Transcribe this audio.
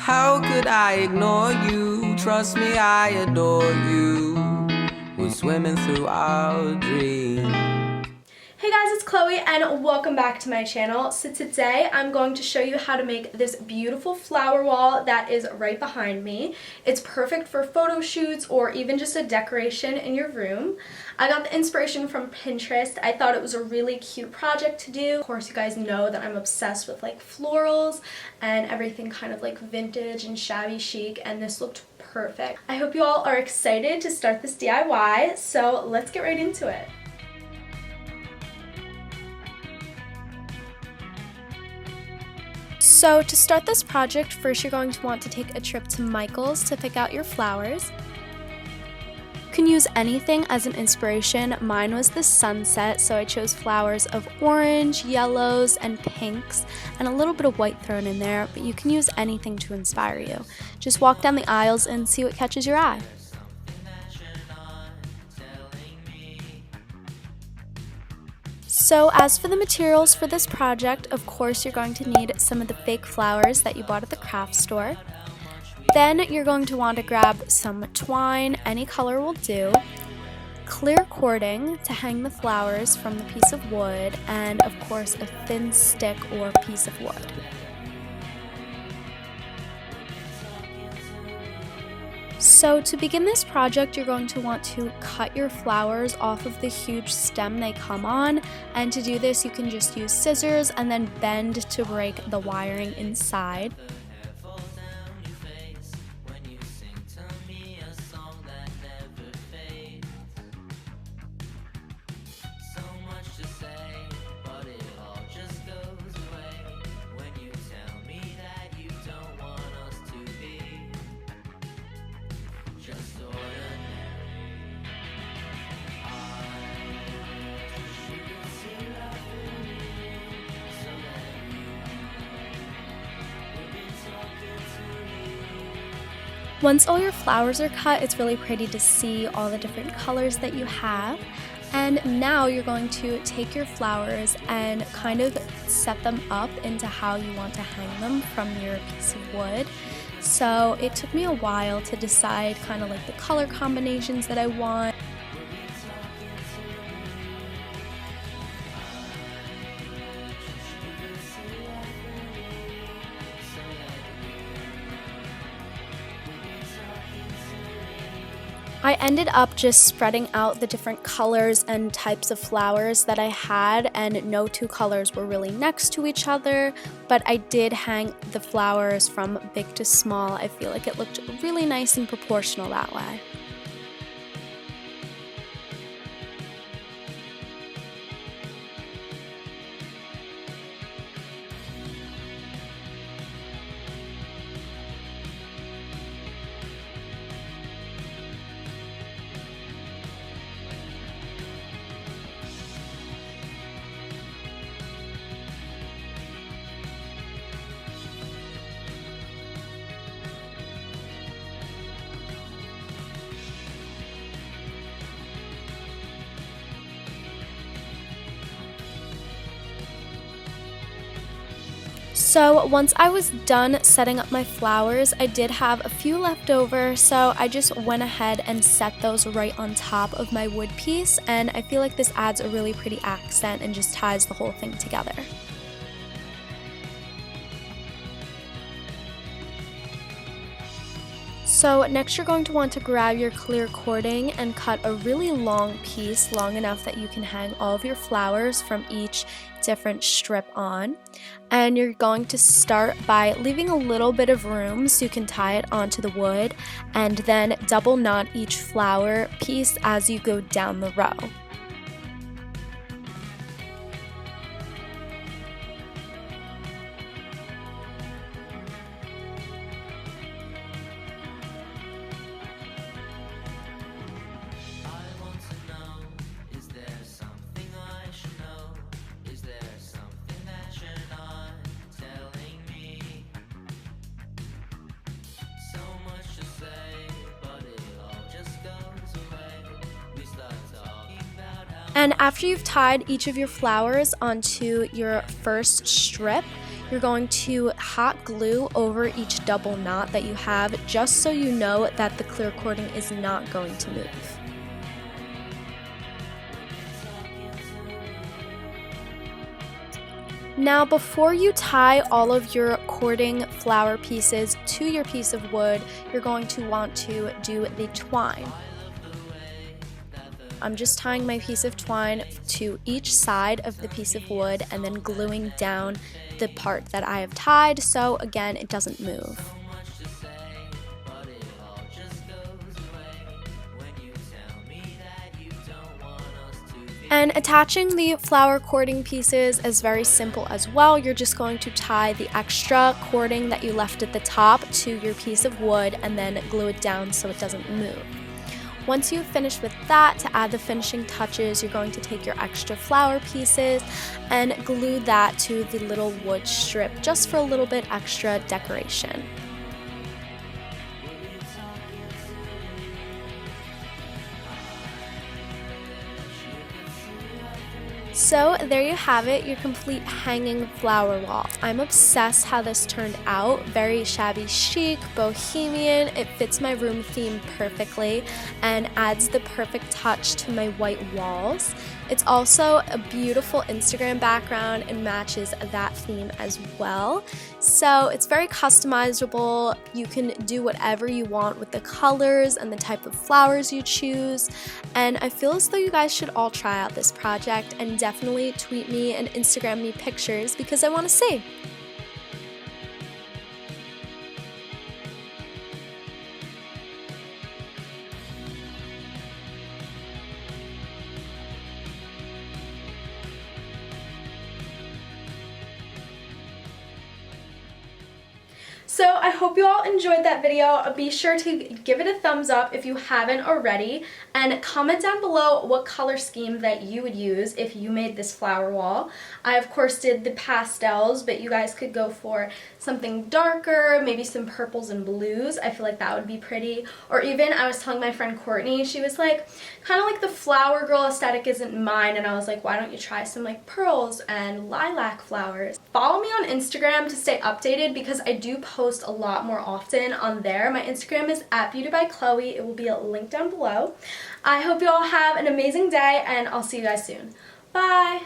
How could I ignore you? Trust me, I adore you. We're swimming through our dreams. Hey guys, it's Chloe and welcome back to my channel. So today I'm going to show you how to make this beautiful flower wall that is right behind me. It's perfect for photo shoots or even just a decoration in your room. I got the inspiration from Pinterest. I thought it was a really cute project to do. Of course, you guys know that I'm obsessed with like florals and everything kind of like vintage and shabby chic, and this looked perfect. I hope you all are excited to start this DIY, so let's get right into it. So to start this project, first you're going to want to take a trip to Michael's to pick out your flowers. You can use anything as an inspiration. Mine was the sunset, so I chose flowers of orange, yellows, and pinks, and a little bit of white thrown in there, but you can use anything to inspire you. Just walk down the aisles and see what catches your eye. So as for the materials for this project, of course you're going to need some of the fake flowers that you bought at the craft store. Then you're going to want to grab some twine, any color will do, clear cording to hang the flowers from the piece of wood, and of course a thin stick or piece of wood. So to begin this project, you're going to want to cut your flowers off of the huge stem they come on, and to do this you can just use scissors and then bend to break the wiring inside. Once all your flowers are cut, it's really pretty to see all the different colors that you have. And now you're going to take your flowers and kind of set them up into how you want to hang them from your piece of wood. So it took me a while to decide kind of like the color combinations that I want. I ended up just spreading out the different colors and types of flowers that I had, and no two colors were really next to each other, but I did hang the flowers from big to small. I feel like it looked really nice and proportional that way. So once I was done setting up my flowers, I did have a few left over, so I just went ahead and set those right on top of my wood piece, and I feel like this adds a really pretty accent and just ties the whole thing together. So next you're going to want to grab your clear cording and cut a really long piece, long enough that you can hang all of your flowers from each different strip on. And you're going to start by leaving a little bit of room so you can tie it onto the wood, and then double knot each flower piece as you go down the row. And after you've tied each of your flowers onto your first strip, you're going to hot glue over each double knot that you have, just so you know that the clear cording is not going to move. Now, before you tie all of your cording flower pieces to your piece of wood, you're going to want to do the twine. I'm just tying my piece of twine to each side of the piece of wood and then gluing down the part that I have tied, so again, it doesn't move. And attaching the flower cording pieces is very simple as well. You're just going to tie the extra cording that you left at the top to your piece of wood and then glue it down so it doesn't move. Once you've finished with that, to add the finishing touches, you're going to take your extra flower pieces and glue that to the little wood strip just for a little bit extra decoration. So there you have it, your complete hanging flower wall. I'm obsessed how this turned out. Very shabby chic, bohemian. It fits my room theme perfectly and adds the perfect touch to my white walls. It's also a beautiful Instagram background and matches that theme as well. So it's very customizable. You can do whatever you want with the colors and the type of flowers you choose. And I feel as though you guys should all try out this project and definitely tweet me and Instagram me pictures because I want to see. So I hope you all enjoyed that video. Be sure to give it a thumbs up if you haven't already, and comment down below what color scheme that you would use if you made this flower wall. I of course did the pastels, but you guys could go for something darker, maybe some purples and blues. I feel like that would be pretty. Or even, I was telling my friend Courtney, she was like, kind of like the flower girl aesthetic isn't mine, and I was like, why don't you try some like pearls and lilac flowers? Follow me on Instagram to stay updated because I do post a lot more often on there. My Instagram is @beautybychloe. It will be linked down below. I hope you all have an amazing day, and I'll see you guys soon. Bye!